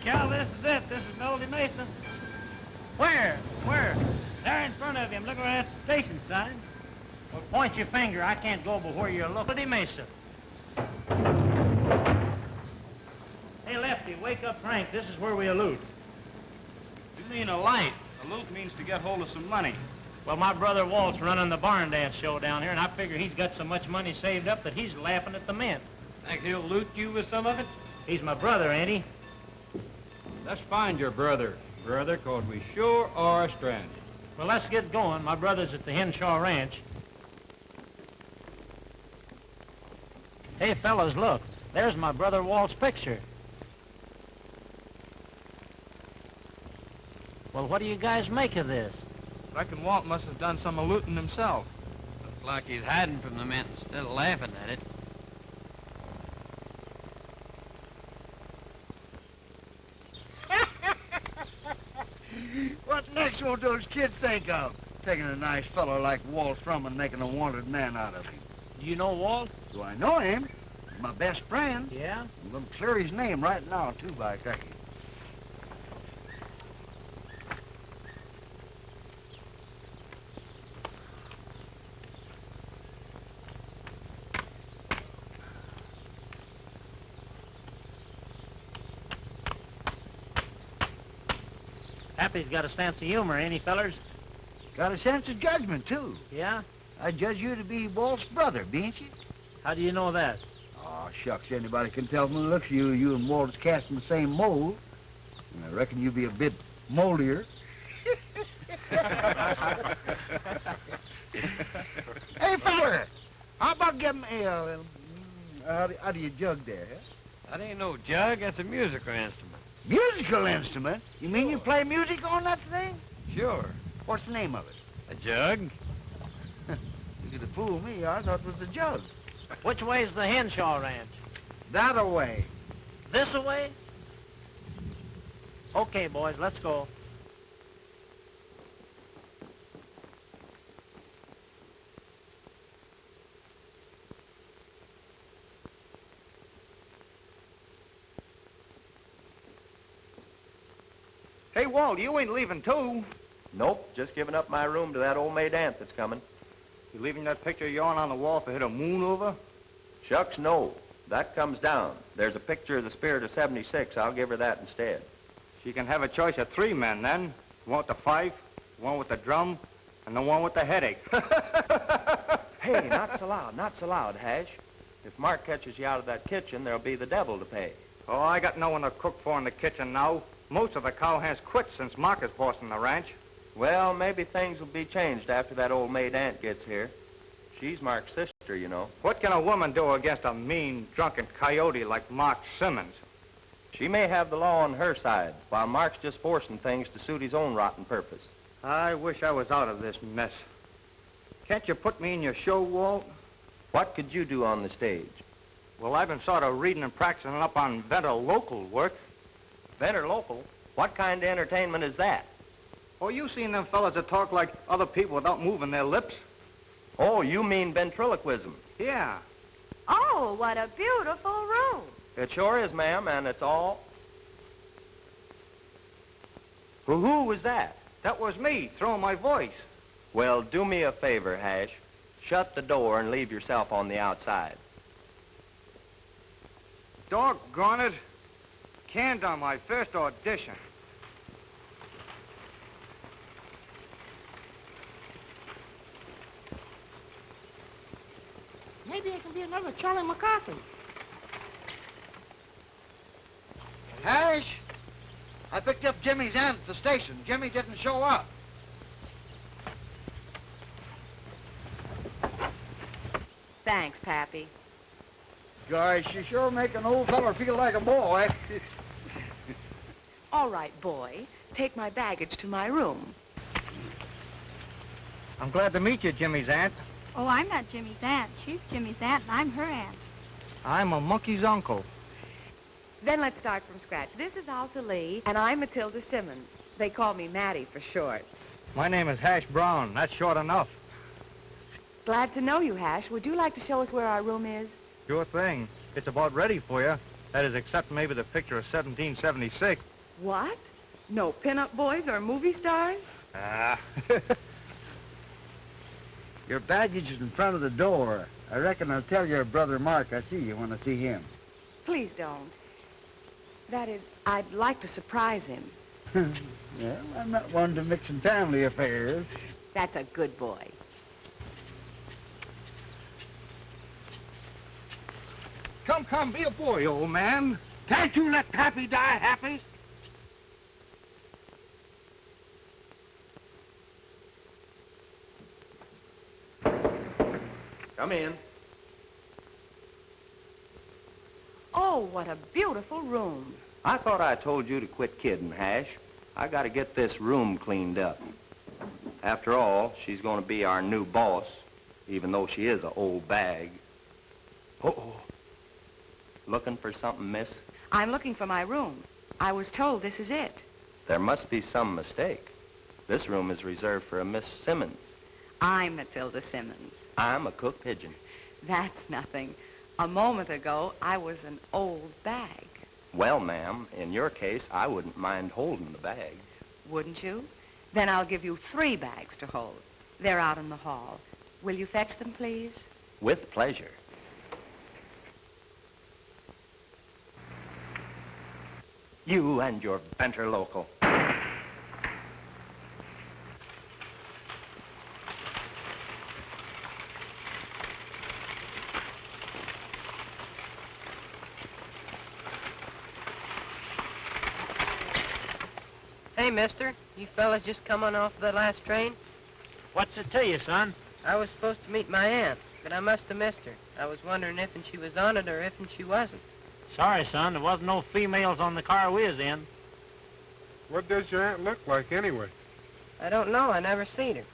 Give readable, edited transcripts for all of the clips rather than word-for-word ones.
Cal, this is it. This is Oldie Mesa. Where? Where? There in front of you. I'm looking at the station sign. Well, point your finger. I can't go but where you're looking. Oldie Mesa. Hey, Lefty, wake up Frank. This is where we allude. You mean a light. Allude means to get hold of some money. Well, my brother Walt's running the barn dance show down here, and I figure he's got so much money saved up that he's laughing at the mint. Think he'll loot you with some of it? He's my brother, ain't he? Let's find your brother, 'cause we sure are stranded. Well, let's get going. My brother's at the Henshaw Ranch. Hey, fellas, look. There's my brother Walt's picture. Well, what do you guys make of this? Reckon Walt must have done some looting himself. Looks like he's hiding from the mint instead of laughing at it. What next will those kids think of? Taking a nice fellow like Walt from and making a wanted man out of him. Do you know Walt? Do I know him? He's my best friend. Yeah? I'm going to clear his name right now, too, by cracky. Happy's got a sense of humor, ain't he, fellers? Got a sense of judgment, too. Yeah? I judge you to be Walt's brother, bean't you? How do you know that? Oh, shucks, anybody can tell from the looks of you, you and Walt is cast in the same mold. And I reckon you be a bit moldier. Hey, fella, how about getting how do you jug there, huh? That ain't no jug, that's a musical instrument. Musical instrument? You mean you play music on that thing? Sure. What's the name of it? A jug? You could have fooled me. I thought it was the jug. Which way's the Henshaw Ranch? That away. This away? Okay, boys, let's go. Hey, Walt, you ain't leaving, too. Nope, just giving up my room to that old maid aunt that's coming. You leaving that picture of yourn on the wall to hit a moon over? Shucks, no. That comes down. There's a picture of the spirit of 76. I'll give her that instead. She can have a choice of 3 men, then. One with the fife, one with the drum, and the one with the headache. Hey, not so loud, Hash. If Mark catches you out of that kitchen, there'll be the devil to pay. Oh, I got no one to cook for in the kitchen now. Most of the cowhands quit since Mark is bossing the ranch. Well, maybe things will be changed after that old maid aunt gets here. She's Mark's sister, you know. What can a woman do against a mean, drunken coyote like Mark Simmons? She may have the law on her side, while Mark's just forcing things to suit his own rotten purpose. I wish I was out of this mess. Can't you put me in your show, Walt? What could you do on the stage? Well, I've been sort of reading and practicing up on better local work. Better local? What kind of entertainment is that? Oh, you seen them fellas that talk like other people without moving their lips? Oh, you mean ventriloquism? Yeah. Oh, what a beautiful room. It sure is, ma'am, and it's all... Who was that? That was me, throwing my voice. Well, do me a favor, Hash. Shut the door and leave yourself on the outside. Doggone it. Canned on my first audition. Maybe it can be another Charlie McCarthy. Hash, I picked up Jimmy's aunt at the station. Jimmy didn't show up. Thanks, Pappy. Gosh, you sure make an old feller feel like a boy. All right, boy. Take my baggage to my room. I'm glad to meet you, Jimmy's aunt. Oh, I'm not Jimmy's aunt. She's Jimmy's aunt, and I'm her aunt. I'm a monkey's uncle. Then let's start from scratch. This is Alta Lee, and I'm Matilda Simmons. They call me Mattie for short. My name is Hash Brown. That's short enough. Glad to know you, Hash. Would you like to show us where our room is? Sure thing. It's about ready for you. That is, except maybe the picture of 1776. What? No pinup boys or movie stars? Ah. Your baggage is in front of the door. I reckon I'll tell your brother Mark I see you when I see him. Please don't. That is, I'd like to surprise him. Well, I'm not one to mix in family affairs. That's a good boy. Come, be a boy, old man. Can't you let Pappy die happy? Come in. Oh, what a beautiful room. I thought I told you to quit kidding, Hash. I got to get this room cleaned up. After all, she's going to be our new boss, even though she is an old bag. Uh-oh. Looking for something, miss? I'm looking for my room. I was told this is it. There must be some mistake. This room is reserved for a Miss Simmons. I'm Matilda Simmons. I'm a cook pigeon. That's nothing. A moment ago, I was an old bag. Well, ma'am, in your case, I wouldn't mind holding the bag. Wouldn't you? Then I'll give you 3 bags to hold. They're out in the hall. Will you fetch them, please? With pleasure. You and your Venter Local. Hey, mister, you fellas just come on off the last train? What's it to you, son? I was supposed to meet my aunt, but I must have missed her. I was wondering if she was on it or if she wasn't. Sorry, son, there wasn't no females on the car we was in. What does your aunt look like, anyway? I don't know. I never seen her.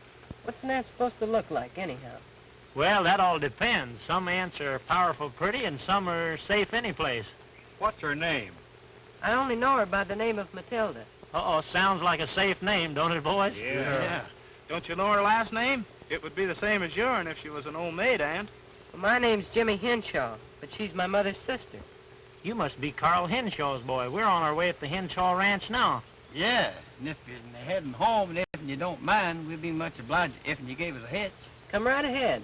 What's an aunt supposed to look like, anyhow? Well, that all depends. Some aunts are powerful pretty and some are safe any place. What's her name? I only know her by the name of Matilda. Uh-oh, sounds like a safe name, don't it, boys? Yeah. Don't you know her last name? It would be the same as yourn if she was an old maid, aunt. Well, my name's Jimmy Henshaw, but she's my mother's sister. You must be Carl Henshaw's boy. We're on our way at the Henshaw Ranch now. Yeah, and if you're heading home and if you don't mind, we'd be much obliged if you gave us a hitch. Come right ahead.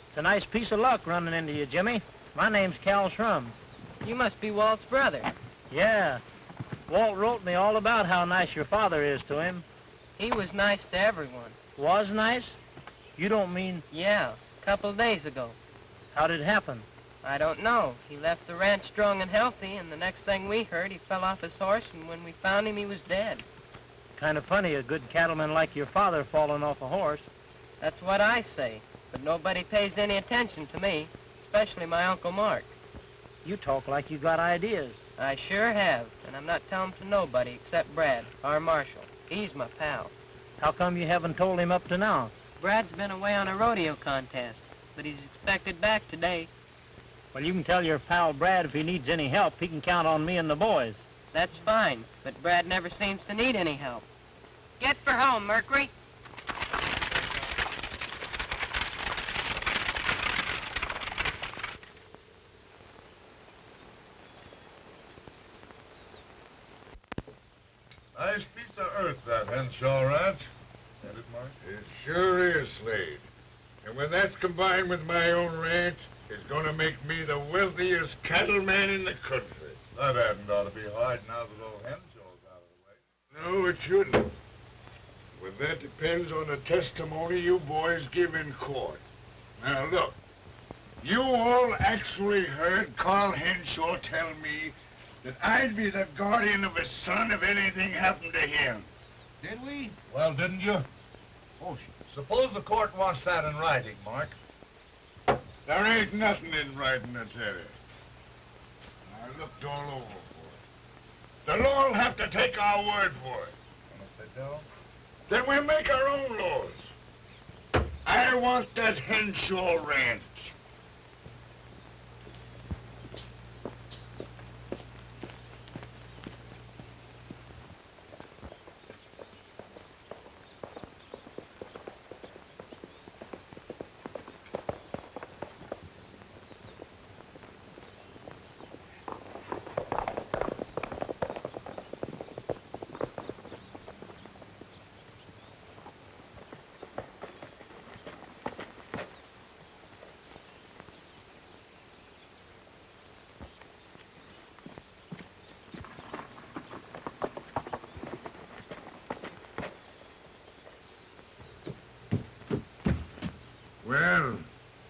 It's a nice piece of luck running into you, Jimmy. My name's Cal Shrums. You must be Walt's brother. Yeah. Walt wrote me all about how nice your father is to him. He was nice to everyone. Was nice? You don't mean... Yeah, a couple of days ago. How did it happen? I don't know. He left the ranch strong and healthy, and the next thing we heard, he fell off his horse, and when we found him, he was dead. Kind of funny, a good cattleman like your father falling off a horse. That's what I say, but nobody pays any attention to me, especially my Uncle Mark. You talk like you got ideas. I sure have, and I'm not telling to nobody except Brad, our marshal. He's my pal. How come you haven't told him up to now? Brad's been away on a rodeo contest, but he's expected back today. Well, you can tell your pal Brad if he needs any help, he can count on me and the boys. That's fine, but Brad never seems to need any help. Get for home, Mercury. Nice piece of earth, that Henshaw Ranch. Isn't it, Mark? It sure is, Slade. And when that's combined with my own ranch, it's going to make me the wealthiest cattleman in the country. That hadn't ought to be hard now that old Henshaw's out of the way. No, it shouldn't. But that depends on the testimony you boys give in court. Now, look. You all actually heard Carl Henshaw tell me that I'd be the guardian of his son if anything happened to him. Did we? Well, didn't you? Oh, suppose the court wants that in writing, Mark. There ain't nothing in writing, I tell you. I looked all over for it. The law'll have to take our word for it. And if they don't? Then we'll make our own laws. I want that Henshaw Ranch.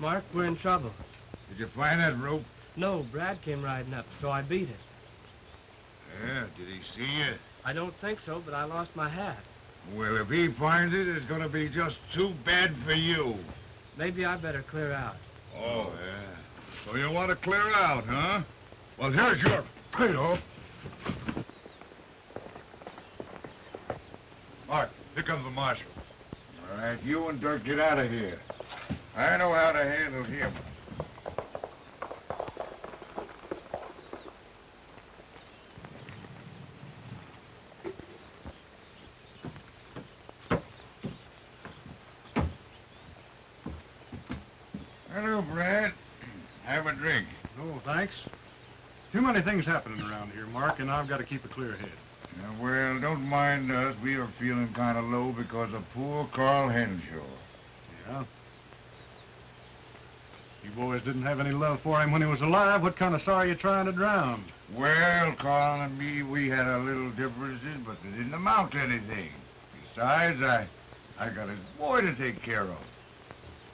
Mark. We're in trouble. Did you find that rope? No, Brad came riding up, so I beat it. Yeah, did he see you? I don't think so, but I lost my hat. Well, if he finds it, it's gonna be just too bad for you. Maybe I better clear out. Oh, yeah. So you want to clear out, huh? Well, here's your pay-off. Mark, here comes the marshal. All right, you and Dirk get out of here. I know how to handle him. Hello, Brad. Have a drink. No, thanks. Too many things happening around here, Mark, and I've got to keep a clear head. Yeah, well, don't mind us. We are feeling kind of low because of poor Carl Henshaw. Yeah? You boys didn't have any love for him when he was alive. What kind of sorrow are you trying to drown? Well, Carl and me, we had a little differences, but they didn't amount to anything. Besides, I got his boy to take care of.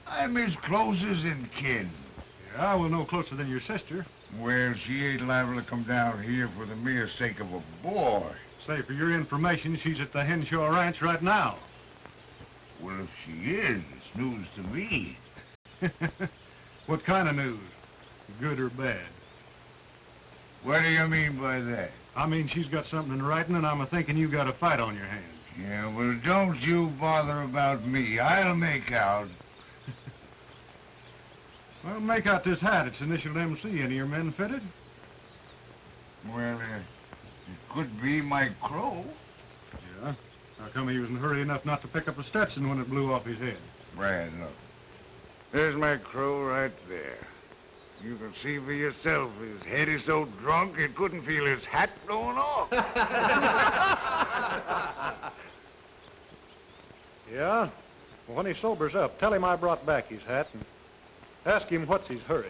I'm his closest in kin. Yeah, well, no closer than your sister. Well, she ain't liable to come down here for the mere sake of a boy. Say, for your information, she's at the Henshaw Ranch right now. Well, if she is, it's news to me. What kind of news? Good or bad? What do you mean by that? I mean, she's got something in writing, and I'm a-thinking you got a fight on your hands. Yeah, well, don't you bother about me. I'll make out. Well, make out this hat. It's initialed MC. Any of your men fitted? Well, it could be my crow. Yeah? How come he was in a hurry enough not to pick up a Stetson when it blew off his head? Brad, look. There's my crow right there. You can see for yourself. His head is so drunk it couldn't feel his hat blowing off. Yeah? Well, when he sobers up, tell him I brought back his hat and ask him what's his hurry.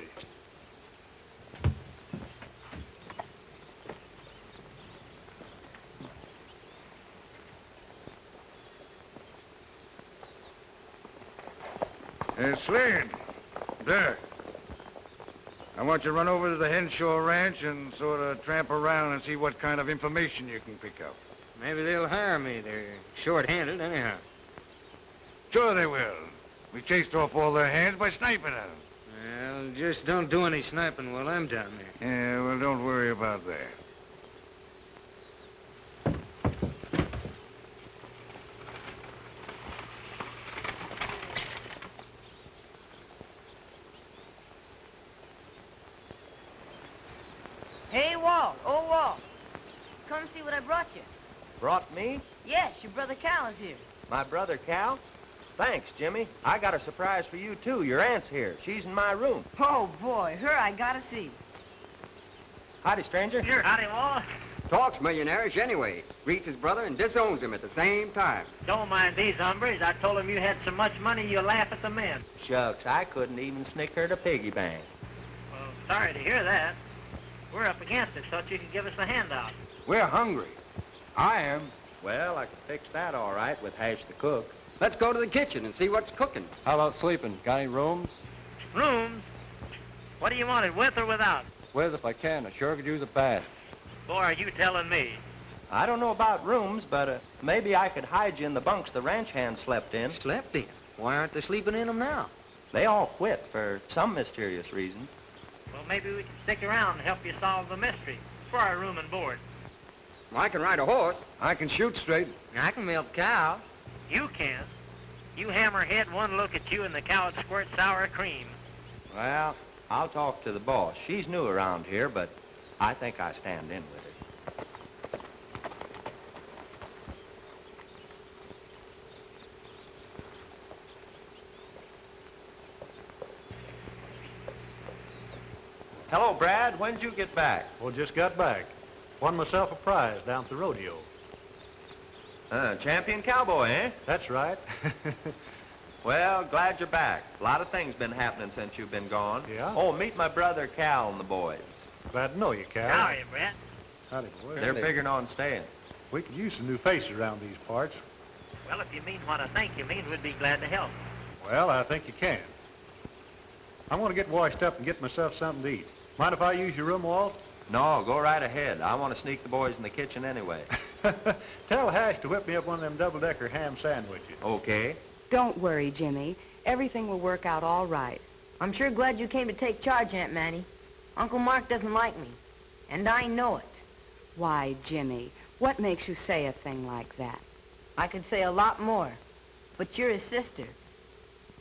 Slade, there. I want you to run over to the Henshaw Ranch and sort of tramp around and see what kind of information you can pick up. Maybe they'll hire me. They're short-handed anyhow. Sure they will. We chased off all their hands by sniping at them. Well, just don't do any sniping while I'm down there. Yeah, well, don't worry about that. Hey, Walt. Oh, Walt. Come see what I brought you. Brought me? Yes, your brother Cal is here. My brother Cal? Thanks, Jimmy. I got a surprise for you, too. Your aunt's here. She's in my room. Oh, boy. Her I gotta see. Howdy, stranger. Here, howdy, Walt. Talks millionaires anyway. Greets his brother and disowns him at the same time. Don't mind these hombres. I told them you had so much money you'll laugh at the men. Shucks, I couldn't even snicker at a piggy bank. Well, sorry to hear that. We're up against it. Thought you could give us a handout. We're hungry. I am. Well, I could fix that all right with Hash the cook. Let's go to the kitchen and see what's cooking. How about sleeping? Got any rooms? Rooms? What do you want it, with or without? With if I can. I sure could use a bath. Boy, are you telling me? I don't know about rooms, but maybe I could hide you in the bunks the ranch hands slept in. Slept in? Why aren't they sleeping in them now? They all quit for some mysterious reason. Well, maybe we can stick around and help you solve the mystery for our room and board. I can ride a horse. I can shoot straight. I can milk cow. You can. You hammerhead, one look at you and the cow would squirt sour cream. Well, I'll talk to the boss. She's new around here, but I think I stand in with her. Hello, Brad. When'd you get back? Well, just got back. Won myself a prize down at the rodeo. Champion cowboy, eh? That's right. Well, glad you're back. A lot of things been happening since you've been gone. Yeah? Oh, meet my brother Cal and the boys. Glad to know you, Cal. Howdy, Brett. Howdy, boy. They're figuring on staying. We could use some new faces around these parts. Well, if you mean what I think you mean, we'd be glad to help. Well, I think you can. I'm going to get washed up and get myself something to eat. Mind if I use your room, Walt? No, go right ahead. I want to sneak the boys in the kitchen anyway. Tell Hash to whip me up one of them double-decker ham sandwiches. Okay. Don't worry, Jimmy. Everything will work out all right. I'm sure glad you came to take charge, Aunt Mattie. Uncle Mark doesn't like me, and I know it. Why, Jimmy, what makes you say a thing like that? I could say a lot more, but you're his sister.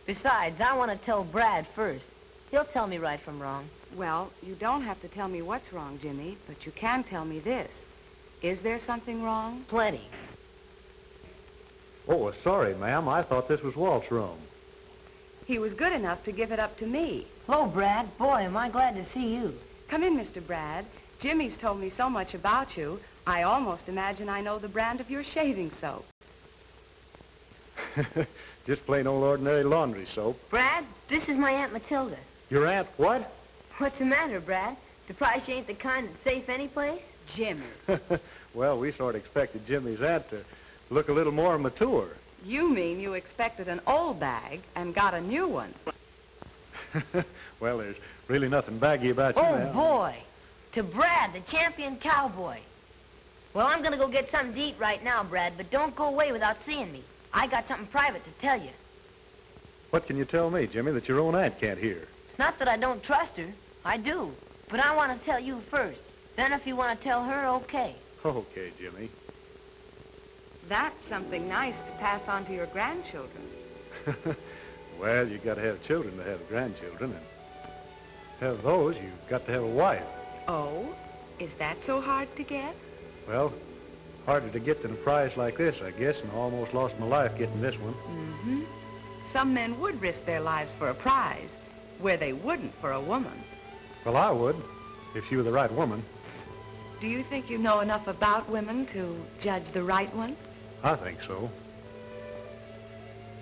Besides, I want to tell Brad first. He'll tell me right from wrong. Well, you don't have to tell me what's wrong, Jimmy, but you can tell me this. Is there something wrong? Plenty. Oh, sorry, ma'am. I thought this was Walt's room. He was good enough to give it up to me. Hello, Brad. Boy, am I glad to see you. Come in, Mr. Brad. Jimmy's told me so much about you, I almost imagine I know the brand of your shaving soap. Just plain old ordinary laundry soap. Brad, this is my Aunt Matilda. Your aunt what? What's the matter, Brad? Surprised she ain't the kind that's safe anyplace? Jimmy. Well, we sort of expected Jimmy's aunt to look a little more mature. You mean you expected an old bag and got a new one? Well, there's really nothing baggy about you, Oh, ma'am. boy. To Brad, the champion cowboy. Well, I'm going to go get something to eat right now, Brad, but don't go away without seeing me. I got something private to tell you. What can you tell me, Jimmy, that your own aunt can't hear? It's not that I don't trust her. I do. But I want to tell you first. Then if you want to tell her, okay. Okay, Jimmy. That's something nice to pass on to your grandchildren. Well, you got to have children to have grandchildren, and have those, you've got to have a wife. Oh? Is that so hard to get? Well, harder to get than a prize like this, I guess, and I almost lost my life getting this one. Mm-hmm. Some men would risk their lives for a prize, where they wouldn't for a woman. Well, I would, if she were the right woman. Do you think you know enough about women to judge the right one? I think so.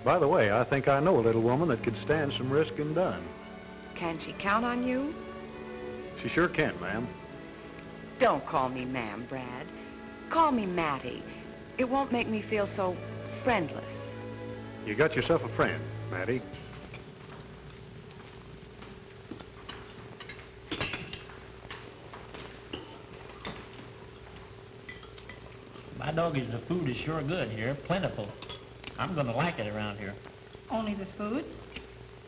By the way, I think I know a little woman that could stand some risk and done. Can she count on you? She sure can, ma'am. Don't call me ma'am, Brad. Call me Mattie. It won't make me feel so friendless. You got yourself a friend, Mattie. My doggies, the food is sure good here, plentiful. I'm going to like it around here. Only the food?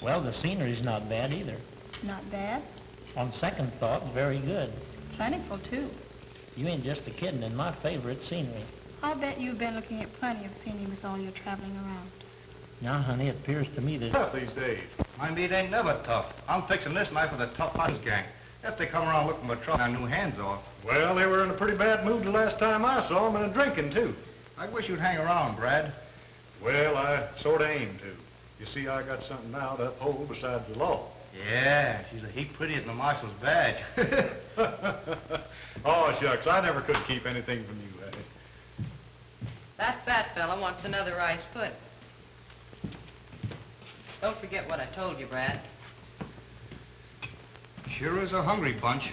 Well, the scenery's not bad either. Not bad. On second thought, very good. Plentiful, too. You ain't just a kiddin', in my favorite scenery. I'll bet you've been looking at plenty of scenery with all your traveling around. Now, honey, it appears to me that... Tough these days. My meat ain't never tough. I'm fixing this knife with a tough hunter's gang. If they come around looking for trouble, our new hands off. Well, they were in a pretty bad mood the last time I saw them, and drinking, too. I wish you'd hang around, Brad. Well, I sort of aim to. You see, I got something now to uphold besides the law. Yeah, she's a heap prettier than the marshal's badge. Oh, shucks, I never could keep anything from you, Hattie. That fat fella wants another rice pudding. Don't forget what I told you, Brad. Sure is a hungry bunch.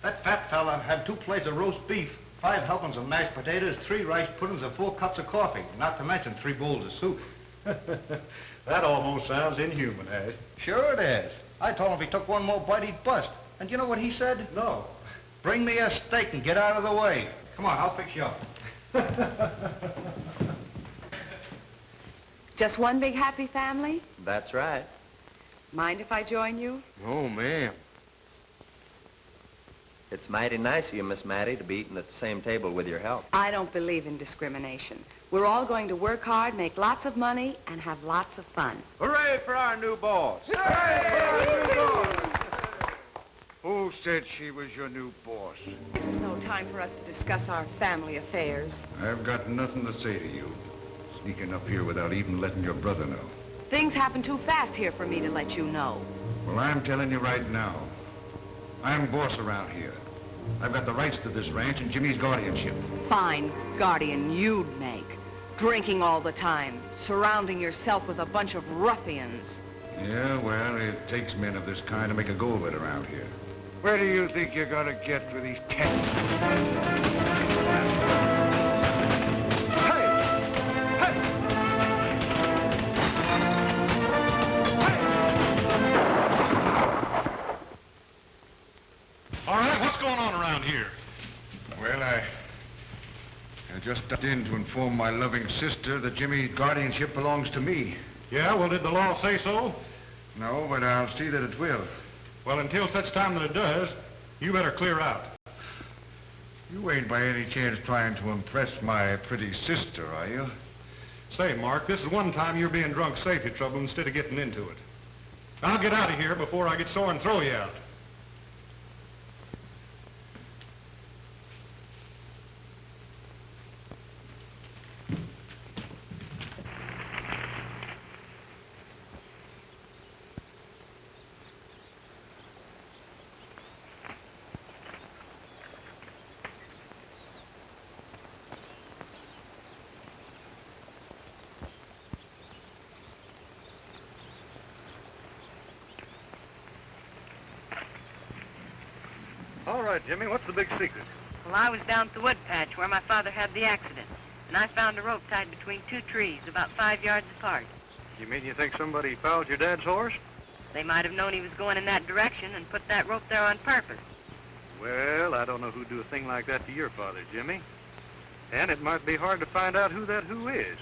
That fat fella had 2 plates of roast beef, 5 helpings of mashed potatoes, 3 rice puddings, and 4 cups of coffee, not to mention 3 bowls of soup. That almost sounds inhuman, Hattie. Sure it is. I told him if he took one more bite, he'd bust. And you know what he said? No. Bring me a steak and get out of the way. Come on, I'll fix you up. Just one big happy family? That's right. Mind if I join you? Oh, ma'am. It's mighty nice of you, Miss Mattie, to be eating at the same table with your help. I don't believe in discrimination. We're all going to work hard, make lots of money, and have lots of fun. Hooray for our new boss. Who said she was your new boss? This is no time for us to discuss our family affairs. I've got nothing to say to you. Sneaking up here without even letting your brother know. Things happen too fast here for me to let you know. Well, I'm telling you right now. I'm boss around here. I've got the rights to this ranch and Jimmy's guardianship. Fine guardian you'd make. Drinking all the time, surrounding yourself with a bunch of ruffians. Yeah, well, it takes men of this kind to make a go of it around here. Where do you think you're going to get with these down here? Well, I just stepped in to inform my loving sister that Jimmy's guardianship belongs to me. Yeah, well, did the law say so? No, but I'll see that it will. Well, until such time that it does, you better clear out. You ain't by any chance trying to impress my pretty sister, are you? Say, Mark, this is one time you're being drunk safety trouble instead of getting into it. I'll get out of here before I get sore and throw you out. All right, Jimmy, what's the big secret? Well, I was down at the wood patch where my father had the accident, and I found a rope tied between two trees about 5 yards apart. You mean you think somebody fouled your dad's horse? They might have known he was going in that direction and put that rope there on purpose. Well, I don't know who'd do a thing like that to your father, Jimmy. And it might be hard to find out who that who is.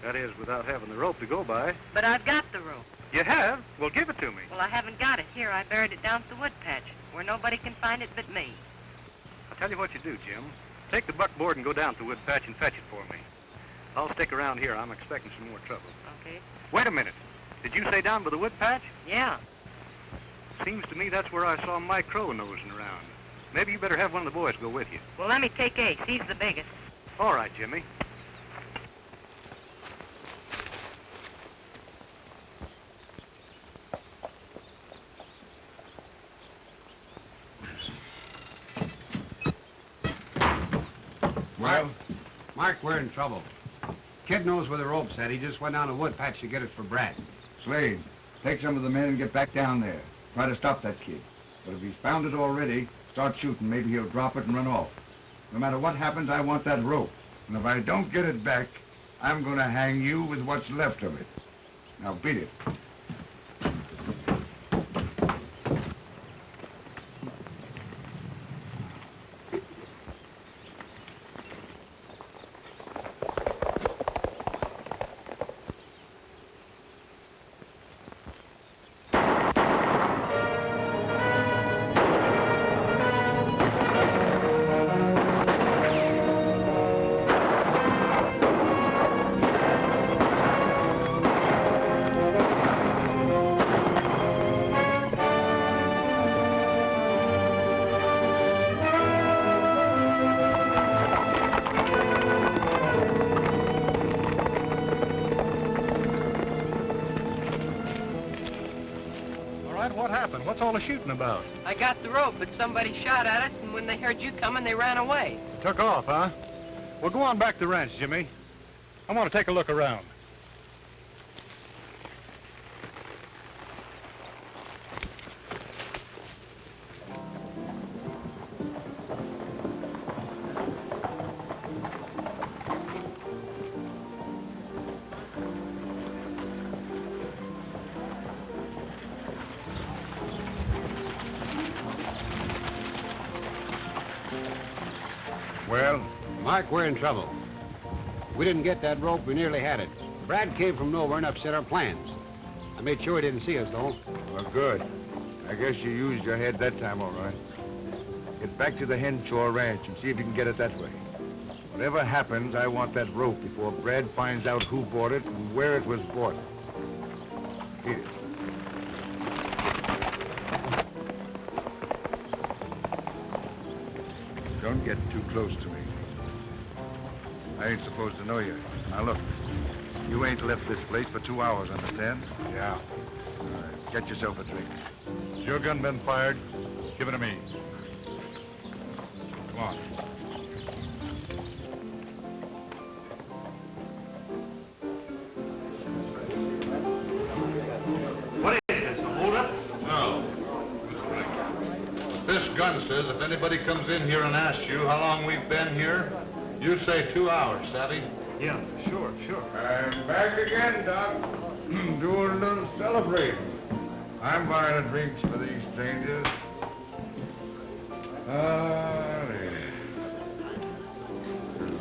That is, without having the rope to go by. But I've got the rope. You have? Well, give it to me. Well, I haven't got it here. I buried it down at the wood patch, where nobody can find it but me. I'll tell you what you do, Jim. Take the buckboard and go down to the wood patch and fetch it for me. I'll stick around here. I'm expecting some more trouble. Okay. Wait a minute. Did you say down by the wood patch? Yeah. Seems to me that's where I saw Mike Crow nosing around. Maybe you better have one of the boys go with you. Well, let me take Ace. He's the biggest. All right, Jimmy. Well, Mark, we're in trouble. Kid knows where the rope's at. He just went down the wood patch to get it for Brad. Slade, take some of the men and get back down there. Try to stop that kid. But if he's found it already, start shooting. Maybe he'll drop it and run off. No matter what happens, I want that rope. And if I don't get it back, I'm going to hang you with what's left of it. Now beat it. What happened? What's all the shooting about? I got the rope, but somebody shot at us, and when they heard you coming, they ran away. Took off, huh? Well, go on back to the ranch, Jimmy. I want to take a look around. Well, Mark, we're in trouble. We didn't get that rope. We nearly had it. Brad came from nowhere and upset our plans. I made sure he didn't see us, though. Well, good. I guess you used your head that time, all right. Get back to the Henshaw Ranch and see if you can get it that way. Whatever happens, I want that rope before Brad finds out who bought it and where it was bought. Here. Don't get too close to me. I ain't supposed to know you. Now look, you ain't left this place for 2 hours, understand? Yeah. All right, get yourself a drink. Has your gun been fired? Give it to me. Come on. What is this, a holdup? No. This gun says if anybody comes in here and asks you how long we've been here, you say 2 hours, savvy? Yeah, sure. I'm back again, Doc. Doing a little celebrating. I'm buying a drinks for these strangers.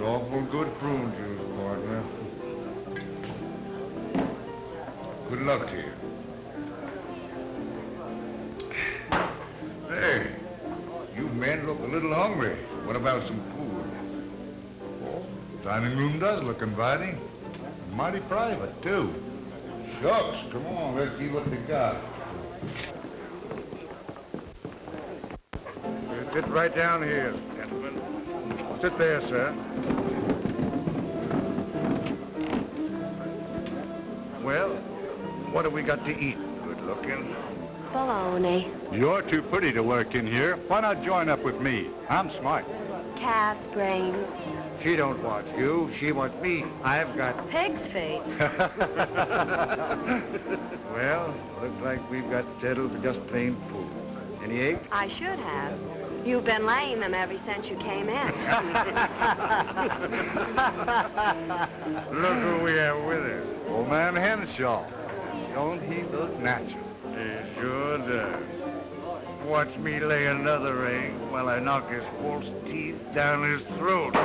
awful good prune juice, partner. Good luck to you. Hey, you men look a little hungry. What about some food? Oh, the dining room does look inviting. Mighty private, too. Shucks, come on, let's see what they got. Sit right down here, gentlemen. Sit there, sir. Well, what have we got to eat? Good looking. Bologna. You're too pretty to work in here. Why not join up with me? I'm smart. Calf's brains. She don't want you. She wants me. I've got... Pig's feet. Well, looks like we've got settled for just plain food. Any eggs? I should have. You've been laying them ever since you came in. Look who we have with us. Old man Henshaw. Don't he look natural? He sure does. Watch me lay another egg while I knock his false teeth down his throat.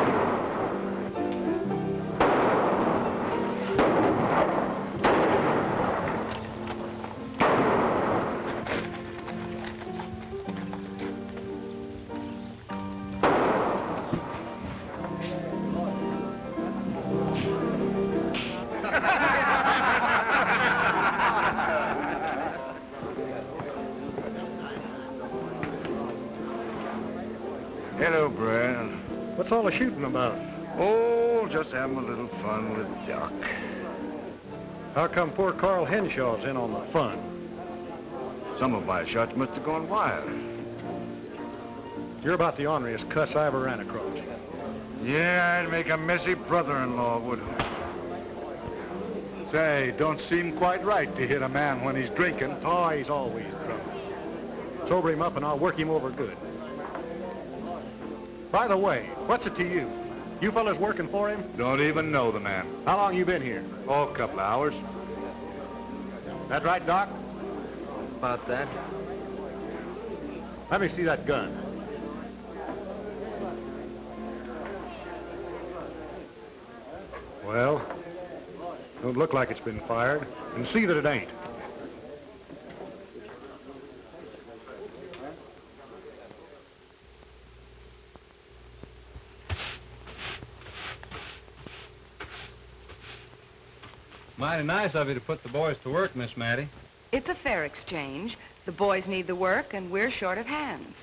Hello, Brad. What's all the shooting about? Oh, just having a little fun with Doc. How come poor Carl Henshaw's in on the fun? Some of my shots must have gone wild. You're about the orneriest cuss I ever ran across. Yeah, I'd make a messy brother-in-law, wouldn't I? Say, don't seem quite right to hit a man when he's drinking. Oh, he's always drunk. Sober him up and I'll work him over good. By the way, what's it to you? You fellas working for him? Don't even know the man. How long you been here? Oh, a couple of hours. That right, Doc? About that. Let me see that gun. Well, don't look like it's been fired. And see that it ain't. Mighty nice of you to put the boys to work, Miss Mattie. It's a fair exchange. The boys need the work, and we're short of hands.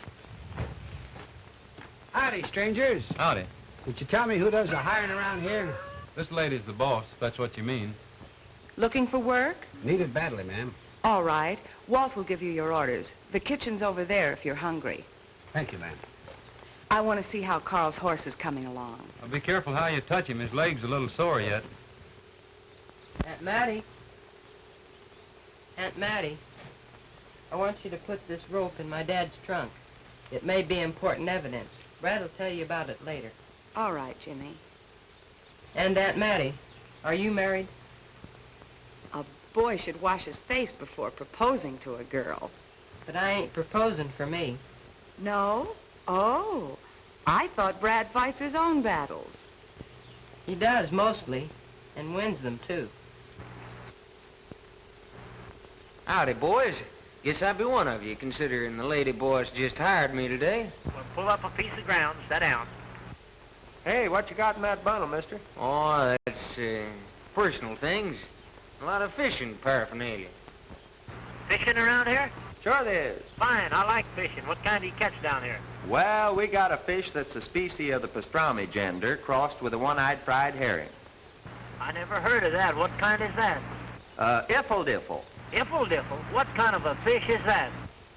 Howdy, strangers. Howdy. Would you tell me who does the hiring around here? This lady's the boss, if that's what you mean. Looking for work? Needed badly, ma'am. All right. Walt will give you your orders. The kitchen's over there if you're hungry. Thank you, ma'am. I want to see how Carl's horse is coming along. Well, be careful how you touch him. His leg's a little sore yet. Aunt Mattie. Aunt Mattie. I want you to put this rope in my dad's trunk. It may be important evidence. Brad will tell you about it later. All right, Jimmy. And Aunt Mattie, are you married? A boy should wash his face before proposing to a girl. But I ain't proposing for me. No? Oh, I thought Brad fights his own battles. He does, mostly, and wins them, too. Howdy, boys. Guess I'll be one of you, considering the lady boss just hired me today. Well, pull up a piece of ground and sit down. Hey, what you got in that bundle, mister? Oh, that's, personal things. A lot of fishing paraphernalia. Fishing around here? Sure there is. Fine, I like fishing. What kind do you catch down here? Well, we got a fish that's a species of the pastrami gender crossed with a one-eyed fried herring. I never heard of that. What kind is that? Iffle diffle. Iffle diffle? What kind of a fish is that?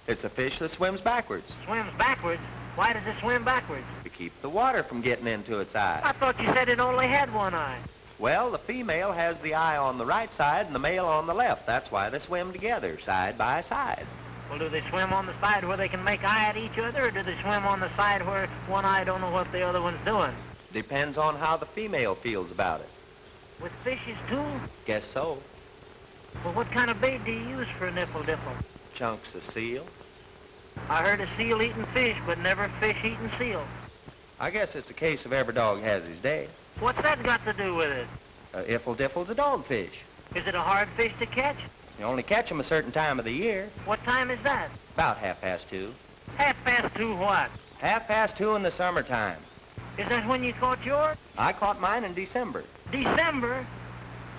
It's a fish that swims backwards Swims backwards? Why does it swim backwards? to keep the water from getting into its eye. I thought you said it only had one eye. Well, the female has the eye on the right side and the male on the left. That's why they swim together, side by side. Well, do they swim on the side where they can make eye at each other, or do they swim on the side where one eye don't know what the other one's doing? Depends on how the female feels about it. With fishes, too? Guess so. Well, what kind of bait do you use for an iffle diffle? Chunks of seal. I heard of seal eating fish, but never fish eating seal. I guess it's a case of every dog has his day. What's that got to do with it? Iffle-diffle's a dogfish. Is it a hard fish to catch? You only catch them a certain time of the year. What time is that? About 2:30. 2:30 what? 2:30 in the summertime. Is that when you caught yours? I caught mine in December. December?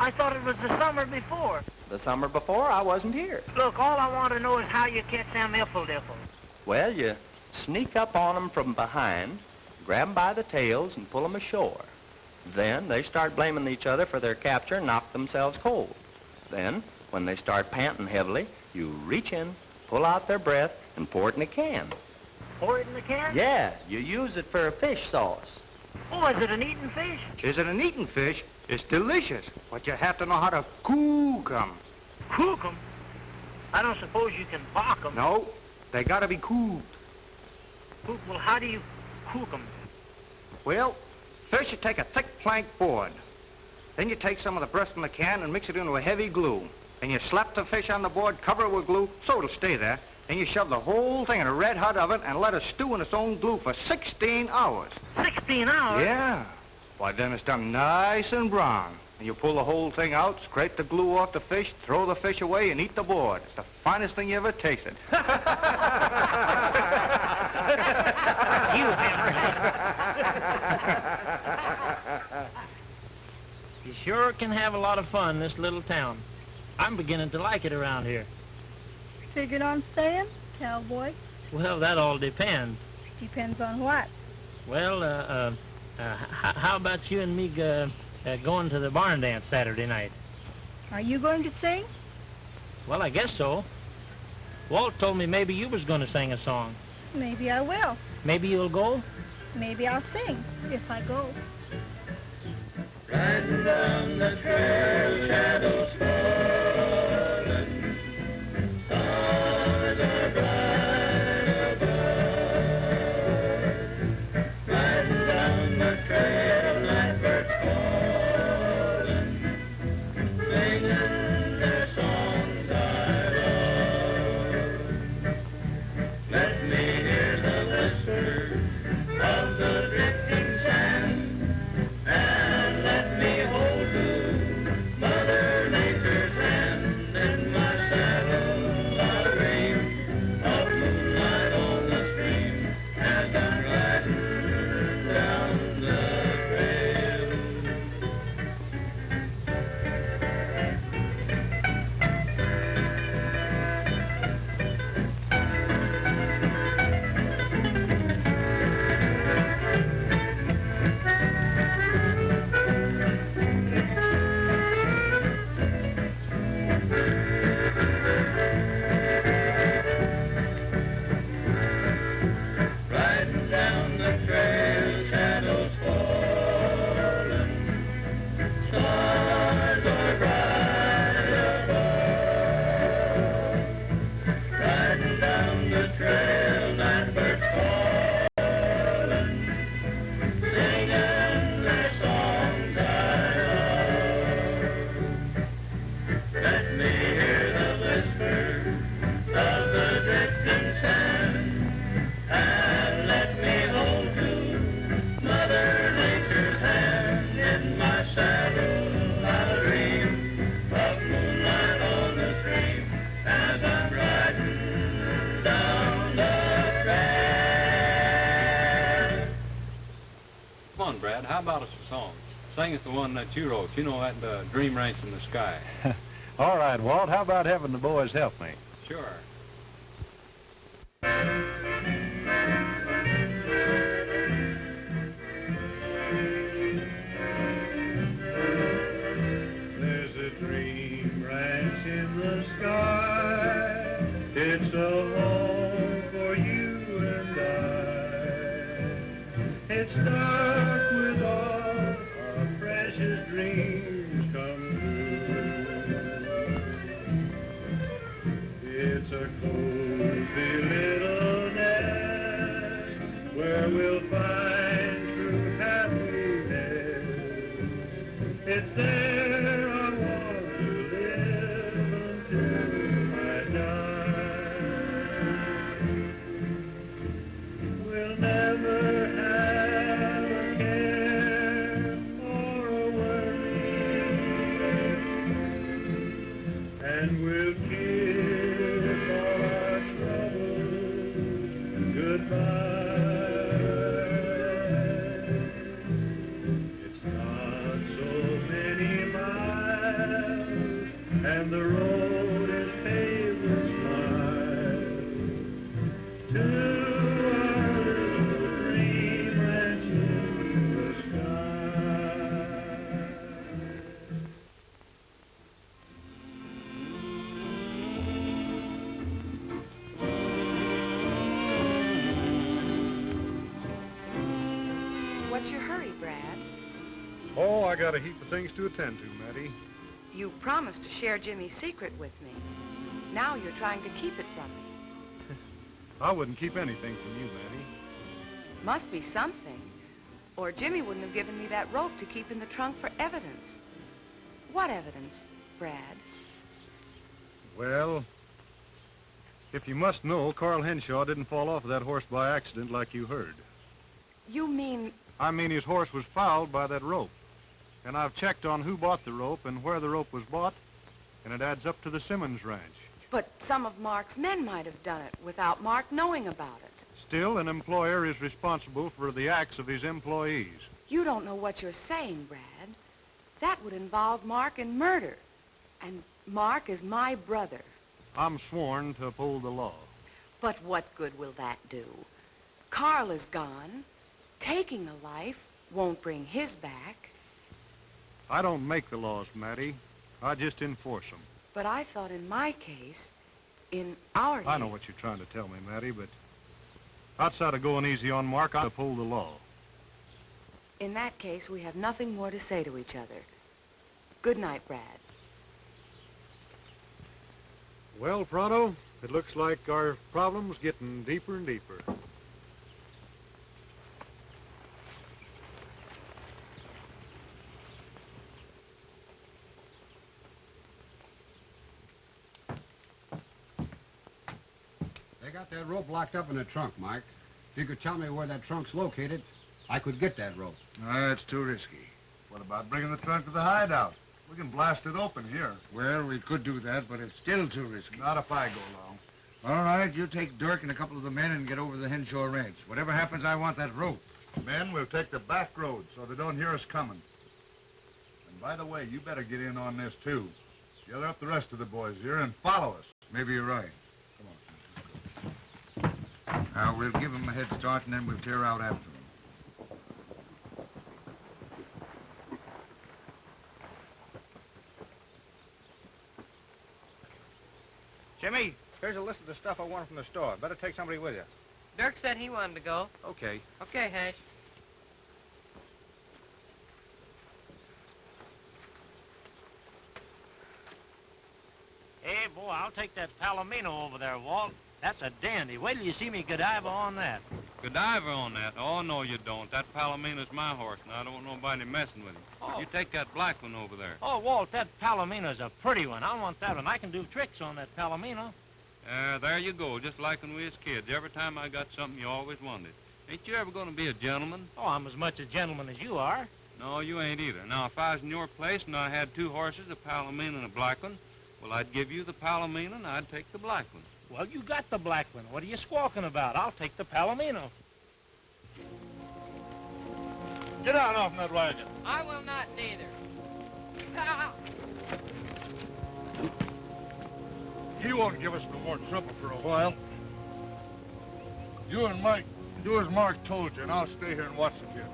I thought it was the summer before. The summer before, I wasn't here. Look, all I want to know is how you catch them iffle-diffles. Well, you sneak up on them from behind, grab them by the tails, and pull them ashore. Then they start blaming each other for their capture and knock themselves cold. Then, when they start panting heavily, you reach in, pull out their breath, and pour it in a can. Pour it in the can? Yeah, you use it for a fish sauce. Oh, is it an eating fish? Is it an eating fish? It's delicious, but you have to know how to cook 'em. Cook 'em? I don't suppose you can bark 'em. No, they gotta be cooked. Cook? Well, how do you cook 'em? Well, first you take a thick plank board. Then you take some of the breast in the can and mix it into a heavy glue. And you slap the fish on the board, cover it with glue, so it'll stay there. And you shove the whole thing in a red-hot oven and let it stew in its own glue for 16 hours. 16 hours? Yeah. Why, then it's done nice and brown. And you pull the whole thing out, scrape the glue off the fish, throw the fish away, and eat the board. It's the finest thing you ever tasted. You You sure can have a lot of fun in this little town. I'm beginning to like it around here. Figured on staying, cowboy? Well, that all depends. Depends on what? Well, how about you and me going to the barn dance Saturday night? Are you going to sing? Well, I guess so. Walt told me maybe you was going to sing a song. Maybe I will. Maybe you'll go? Maybe I'll sing, if I go. Riding down the trail, shadows falling, stars are bright above. Riding down the trail, nightbirds calling, singing their songs I love. Let me hear the whisper of the drifting sand, and let me hold to Mother Nature's hand. In my saddle I'll dream of moonlight on the stream as I'm riding down the trail. Riding down the trail, shadows falling, stars are bright above. Riding down the trail, nightbirds calling, singing their songs I love. Let me hear the whisper of the drifting sand, and let me hold to Mother Nature's hand. In my saddle I'll dream of moonlight on the stream as I'm riding down the trail. Come on, Brad, how about us a song? Sing us the one that you wrote. You know that Dream Ranch in the Sky. All right, Walt, how about having the boys help me? Sure. There's a dream ranch in the sky. It's a home for you and I. It's dark with all our precious dreams come true. It's a cozy little nest where we'll find true happiness. It's there I want to live until I die. We'll never have to our little dream ranch in the sky. What's your hurry, Brad? Oh, I got a heap of things to attend to, Mattie. You promised to share Jimmy's secret with me. Now you're trying to keep it from me. I wouldn't keep anything from you, Mattie. Must be something. Or Jimmy wouldn't have given me that rope to keep in the trunk for evidence. What evidence, Brad? Well, if you must know, Carl Henshaw didn't fall off of that horse by accident like you heard. You mean... I mean his horse was fouled by that rope. And I've checked on who bought the rope and where the rope was bought, and it adds up to the Simmons Ranch. But some of Mark's men might have done it without Mark knowing about it. Still, an employer is responsible for the acts of his employees. You don't know what you're saying, Brad. That would involve Mark in murder. And Mark is my brother. I'm sworn to uphold the law. But what good will that do? Carl is gone. Taking a life won't bring his back. I don't make the laws, Mattie. I just enforce them. But I thought in my case, in our case... I know what you're trying to tell me, Mattie, but outside of going easy on Mark, I uphold the law. In that case, we have nothing more to say to each other. Good night, Brad. Well, Prado, it looks like our problem's getting deeper and deeper. They got that rope locked up in the trunk, Mike. If you could tell me where that trunk's located, I could get that rope. That's too risky. What about bringing the trunk to the hideout? We can blast it open here. Well, we could do that, but it's still too risky. Not if I go along. All right, you take Dirk and a couple of the men and get over to the Henshaw Ranch. Whatever happens, I want that rope. Men, we'll take the back road so they don't hear us coming. And by the way, you better get in on this, too. Gather up the rest of the boys here and follow us. Maybe you're right. Come on. Now, we'll give them a head start, and then we'll tear out after them. Jimmy, here's a list of the stuff I want from the store. Better take somebody with you. Dirk said he wanted to go. Okay. Okay, Hash. Hey, boy, I'll take that Palomino over there, Walt. That's a dandy. Wait till you see me Godiva on that. Godiva on that? Oh, no, you don't. That Palomino's my horse, and I don't want nobody messing with him. Oh. You take that black one over there. Oh, Walt, that Palomino's a pretty one. I want that one. I can do tricks on that Palomino. There you go, just like when we was kids. Every time I got something you always wanted. Ain't you ever going to be a gentleman? Oh, I'm as much a gentleman as you are. No, you ain't either. Now, if I was in your place and I had two horses, a Palomino and a black one, well, I'd give you the Palomino and I'd take the black one. Well, you got the black one. What are you squawking about? I'll take the Palomino. Get down off that wagon. I will not neither. He won't give us no more trouble for a while. You and Mike do as Mark told you, and I'll stay here and watch the kid.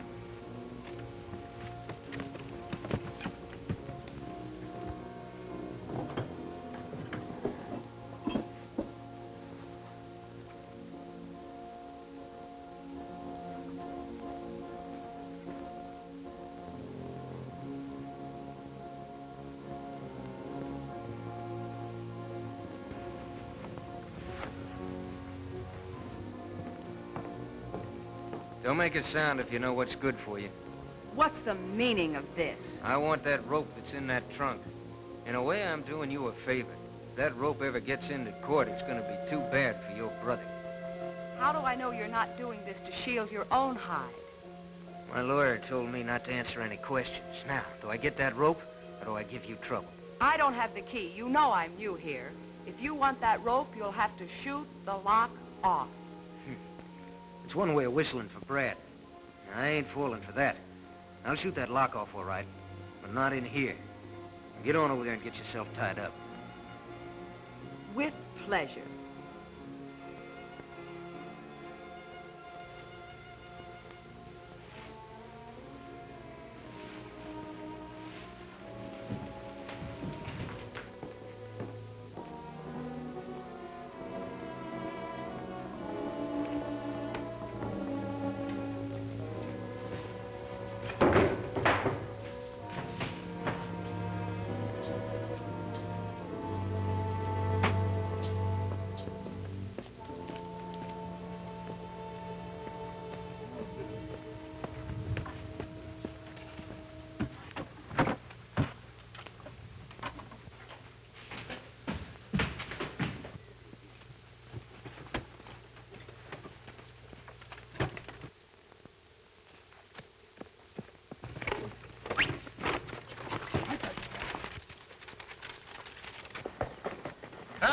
Don't make a sound if you know what's good for you. What's the meaning of this? I want that rope that's in that trunk. In a way, I'm doing you a favor. If that rope ever gets into court, it's going to be too bad for your brother. How do I know you're not doing this to shield your own hide? My lawyer told me not to answer any questions. Now, do I get that rope, or do I give you trouble? I don't have the key. You know I'm new here. If you want that rope, you'll have to shoot the lock off. It's one way of whistling for Brad. I ain't falling for that. I'll shoot that lock off all right, but not in here. Get on over there and get yourself tied up. With pleasure.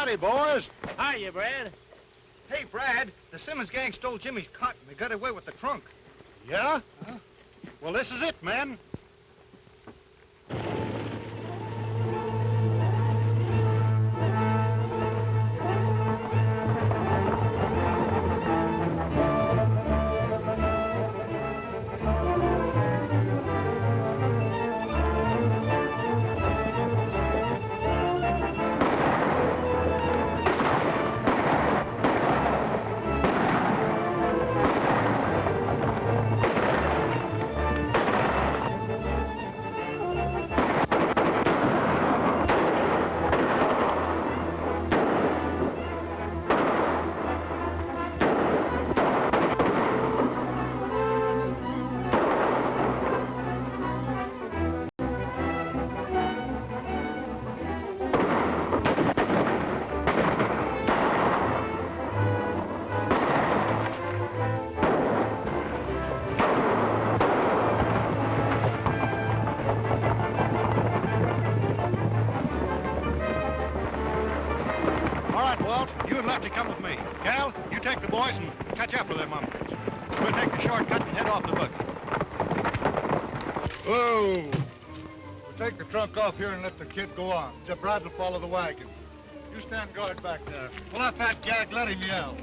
Howdy, boys. Hiya, Brad. Hey, Brad, the Simmons gang stole Jimmy's cotton. They got away with the trunk. Yeah? Well, this is it, man. Come with me. Cal, you take the boys and catch up with them umpires. We'll take the shortcut and head off the buggy. Whoa! We'll take the trunk off here and let the kid go on. Brad will follow the wagon. You stand guard back there. Pull out that gag, let him yell.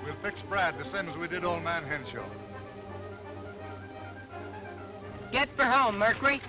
We'll fix Brad the same as we did old man Henshaw. Get for home, Mercury.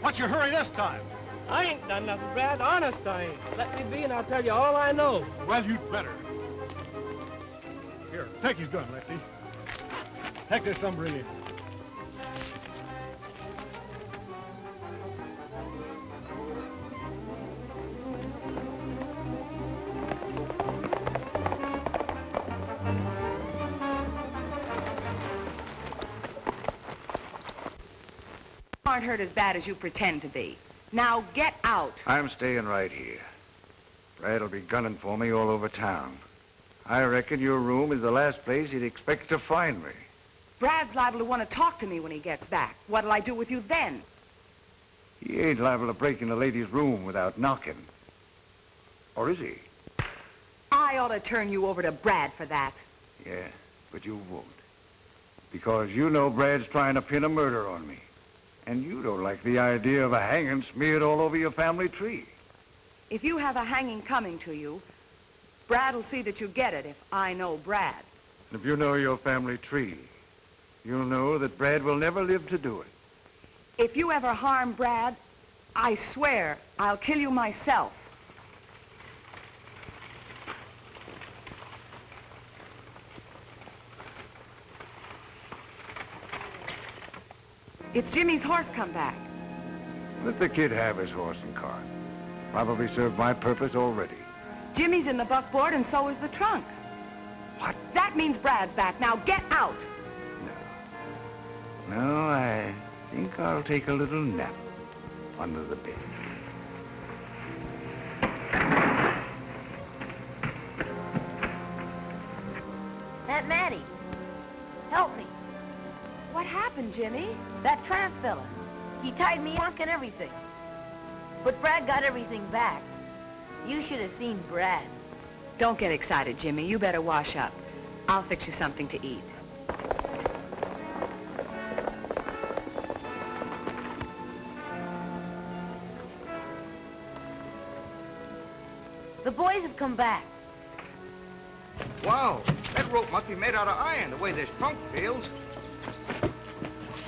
What's your hurry this time? I ain't done nothing, Brad. Honest, I ain't. Let me be and I'll tell you all I know. Well, you'd better. Here, take his gun, Lefty. Take this umbrella. Aren't hurt as bad as you pretend to be. Now get out. I'm staying right here. Brad'll be gunning for me all over town. I reckon your room is the last place he'd expect to find me. Brad's liable to want to talk to me when he gets back. What'll I do with you then? He ain't liable to break in a lady's room without knocking. Or is he? I ought to turn you over to Brad for that. Yeah, but you won't. Because you know Brad's trying to pin a murder on me. And you don't like the idea of a hanging smeared all over your family tree. If you have a hanging coming to you, Brad'll see that you get it if I know Brad. And if you know your family tree, you'll know that Brad will never live to do it. If you ever harm Brad, I swear I'll kill you myself. It's Jimmy's horse come back. Let the kid have his horse and cart. Probably served my purpose already. Jimmy's in the buckboard and so is the trunk. What? That means Brad's back. Now get out. No, I think I'll take a little nap under the bed. Aunt Mattie, help me. What happened, Jimmy? That tramp fella. He tied me up and everything. But Brad got everything back. You should have seen Brad. Don't get excited, Jimmy. You better wash up. I'll fix you something to eat. The boys have come back. Wow, that rope must be made out of iron, the way this trunk feels.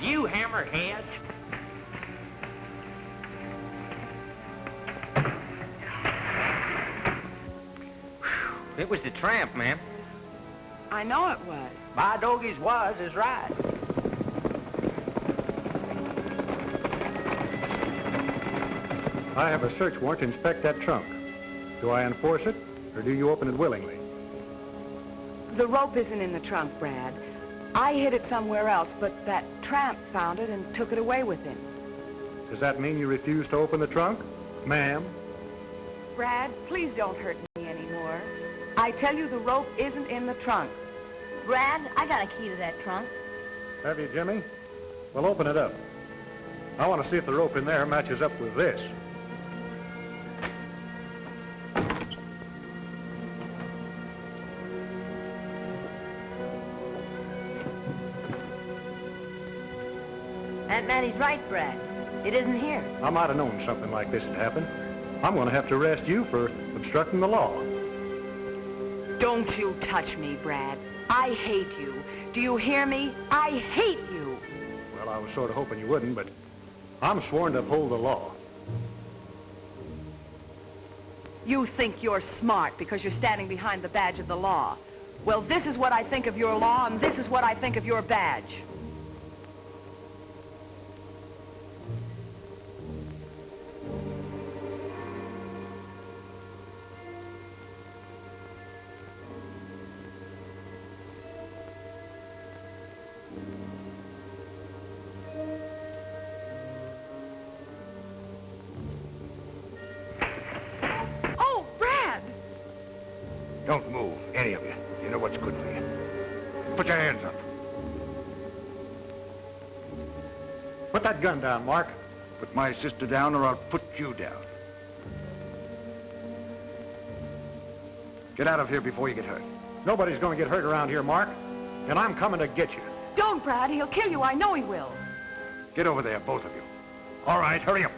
You hammerhead. It was the tramp, ma'am. I know it was. My doggies was is right. I have a search warrant to inspect that trunk. Do I enforce it, or do you open it willingly? The rope isn't in the trunk, Brad. I hid it somewhere else, but that tramp found it and took it away with him. Does that mean you refuse to open the trunk, ma'am? Brad, please don't hurt me anymore. I tell you the rope isn't in the trunk. Brad, I got a key to that trunk. Have you, Jimmy? Well, open it up. I want to see if the rope in there matches up with this. Aunt Mattie's right, Brad. It isn't here. I might have known something like this would happen. I'm going to have to arrest you for obstructing the law. Don't you touch me, Brad. I hate you. Do you hear me? I hate you. Well, I was sort of hoping you wouldn't, but I'm sworn to uphold the law. You think you're smart because you're standing behind the badge of the law. Well, this is what I think of your law, and this is what I think of your badge. Don't move, any of you. You know what's good for you. Put your hands up. Put that gun down, Mark. Put my sister down or I'll put you down. Get out of here before you get hurt. Nobody's going to get hurt around here, Mark. And I'm coming to get you. Don't, Brad. He'll kill you. I know he will. Get over there, both of you. All right, hurry up.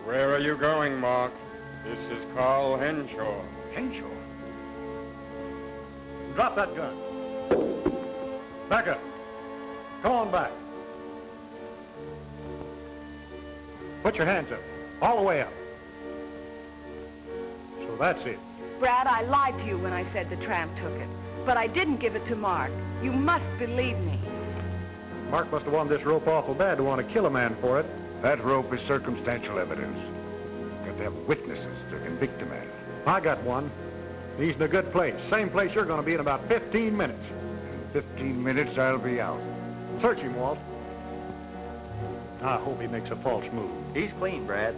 Where are you going, Mark? This is Carl Henshaw. Henshaw? Drop that gun. Back up. Come on back. Put your hands up. All the way up. So that's it. Brad, I lied to you when I said the tramp took it. But I didn't give it to Mark. You must believe me. Mark must have wanted this rope awful bad to want to kill a man for it. That rope is circumstantial evidence. Got to have witnesses to convict a man. I got one. He's in a good place. Same place you're going to be in about 15 minutes. In 15 minutes, I'll be out. Search him, Walt. I hope he makes a false move. He's clean, Brad.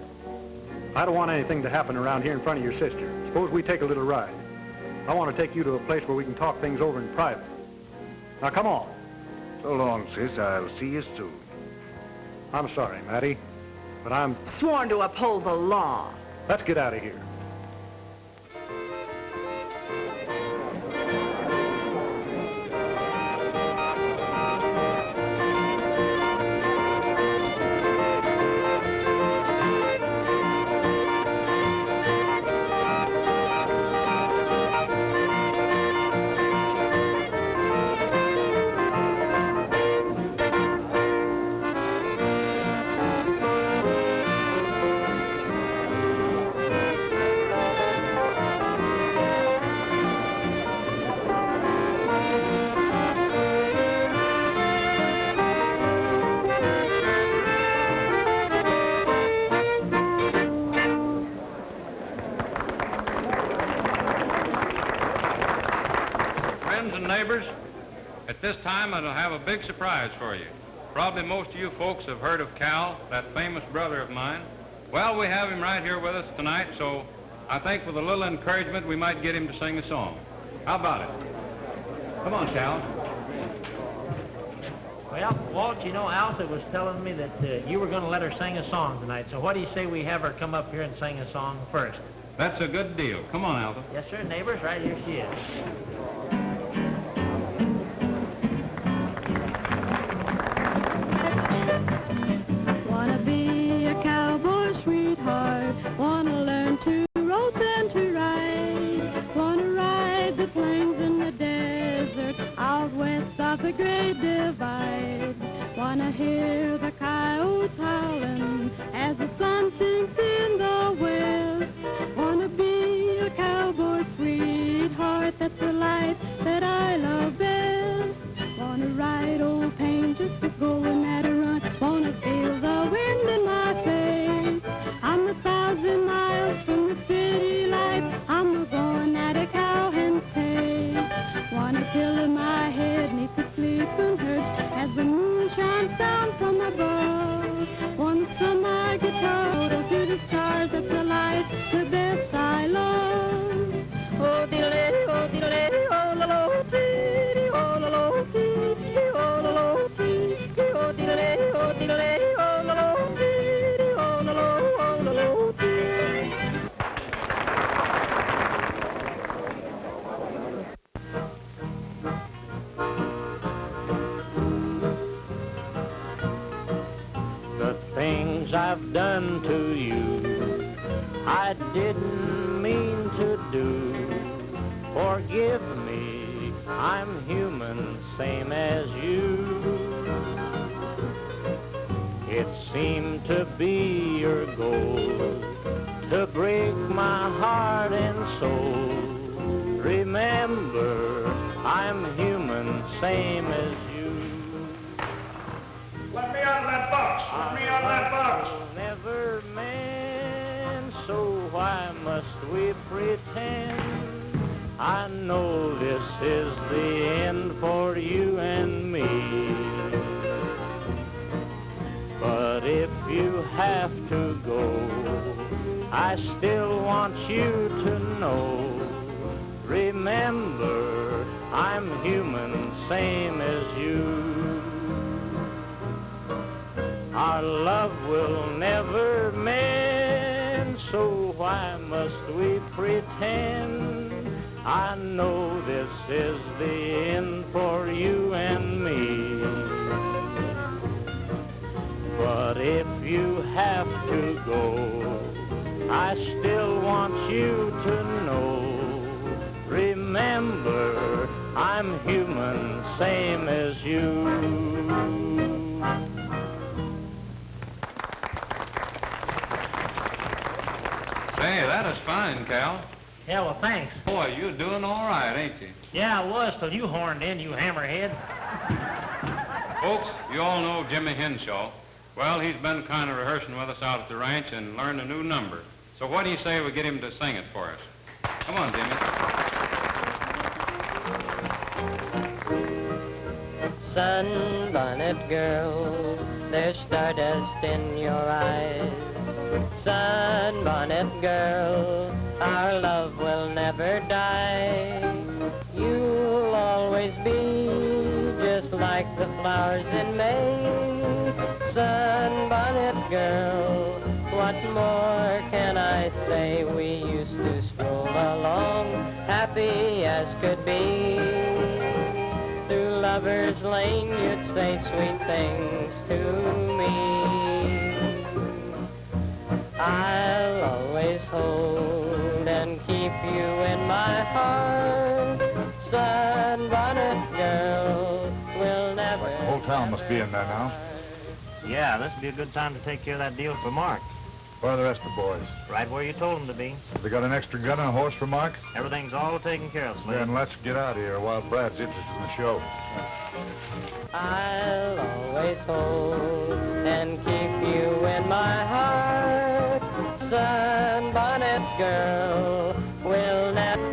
I don't want anything to happen around here in front of your sister. Suppose we take a little ride. I want to take you to a place where we can talk things over in private. Now, come on. So long, sis. I'll see you soon. I'm sorry, Mattie, but I'm sworn to uphold the law. Let's get out of here. Neighbors, at this time I'll have a big surprise for you. Probably most of you folks have heard of Cal, that famous brother of mine. Well, we have him right here with us tonight, so I think with a little encouragement we might get him to sing a song. How about it? Come on, Cal. Well, Walt, you know, Alpha was telling me that you were going to let her sing a song tonight, so what do you say we have her come up here and sing a song first? That's a good deal. Come on, Alpha. Yes, sir, neighbors, right here she is. Wanna be a cowboy sweetheart, wanna learn to rope and to ride, wanna ride the plains and the desert, out west of the Great Divide, wanna hear the coyotes howling as the sun sinks in the west, wanna be a cowboy sweetheart. that's the life that I love best. Wanna ride old Pain just to going at a run. Wanna feel the wind in my face. I'm 1,000 miles from the city life. I'm going at a cowhand's pace. Wanna pillow my head neath the sleeping hearse as the moon shines down from above. Wanna strum my guitar to the stars. That's the life, the best I love. Oh, diddle-lady, oh, diddle-lady, oh, la-lo, dee, oh, la-lo, dee, oh, la-lo, dee, oh, diddle-lady, oh, diddle-lady, oh, la-lo, dee, oh, la-lo, oh, la-lo, dee. The things I've done to you, I didn't mean to do. Forgive me, I'm human, same as you. It seemed to be your goal to break my heart and soul. Remember, I'm human, same as you. Let me out of that box! Let me out of that box! Never man, so why must we pretend? I know this is the end for you and me. But if you have to go, I still want you to know. Remember, I'm human, same as you. Our love will never mend, so why must we pretend? I know this is the end for you and me. But if you have to go, I still want you to know. Remember, I'm human, same as you. Hey, that is fine, Cal. Yeah, well, thanks. Boy, you're doing all right, ain't you? Yeah, I was till you horned in, you hammerhead. Folks, you all know Jimmy Henshaw. Well, he's been kind of rehearsing with us out at the ranch and learned a new number. So what do you say we get him to sing it for us? Come on, Jimmy. Sunbonnet girl, there's stardust in your eyes. Sunbonnet girl, our love will never die. You'll always be just like the flowers in May. Sunbonnet girl, what more can I say? We used to stroll along, happy as could be. Through Lover's Lane, you'd say sweet things to me. I'll always hold and keep you in my heart. Sunbonnet girl will never... The whole town must be in there now. Yeah, this would be a good time to take care of that deal for Mark. Where are the rest of the boys? Right where you told them to be. Have they got an extra gun and a horse for Mark? Everything's all taken care of, Slade. Then let's get out of here while Brad's interested in the show. I'll always hold and keep you in my heart. Sunbonnet girl will never...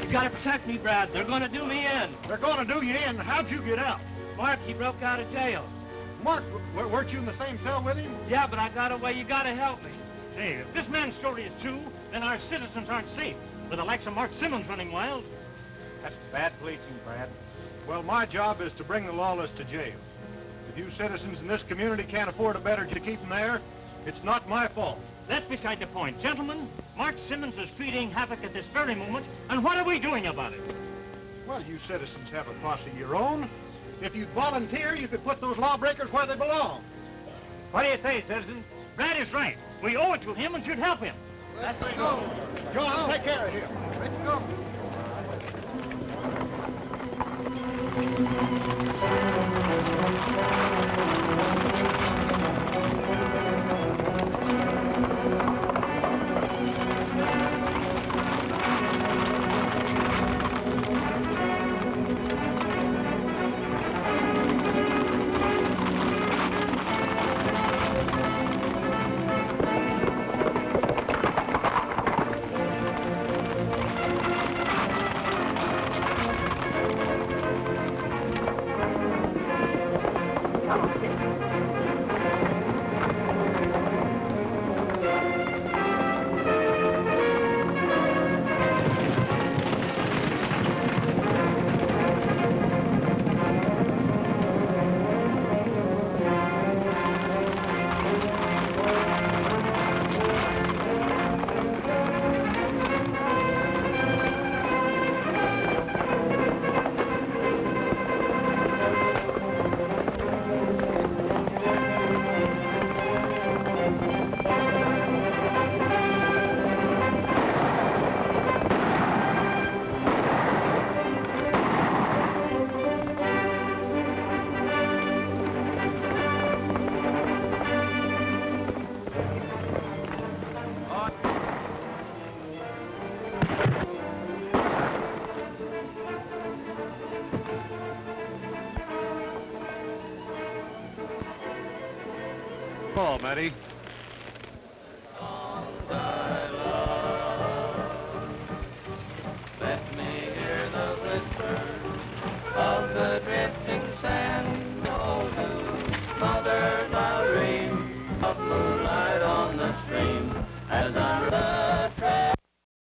You gotta protect me, Brad. They're gonna do me in. They're going to do you in. How'd you get out? Mark, he broke out of jail. Mark, weren't you in the same cell with him? Yeah, but I got away. You gotta help me. Hey, if this man's story is true, then our citizens aren't safe. With the likes of Mark Simmons running wild. That's bad policing, Brad. Well, my job is to bring the lawless to jail. If you citizens in this community can't afford a better to keep them there, it's not my fault. That's beside the point. Gentlemen, Mark Simmons is creating havoc at this very moment, and what are we doing about it? Well, you citizens have a posse of your own. If you'd volunteer, you could put those lawbreakers where they belong. What do you say, citizen? Brad is right. We owe it to him and should help him. Let's go. John, take care of him. Let's go. almost it. Oh, Matty. Let me hear the whisper of the drifting sand. Oh, do mother love dream of moonlight on the stream as I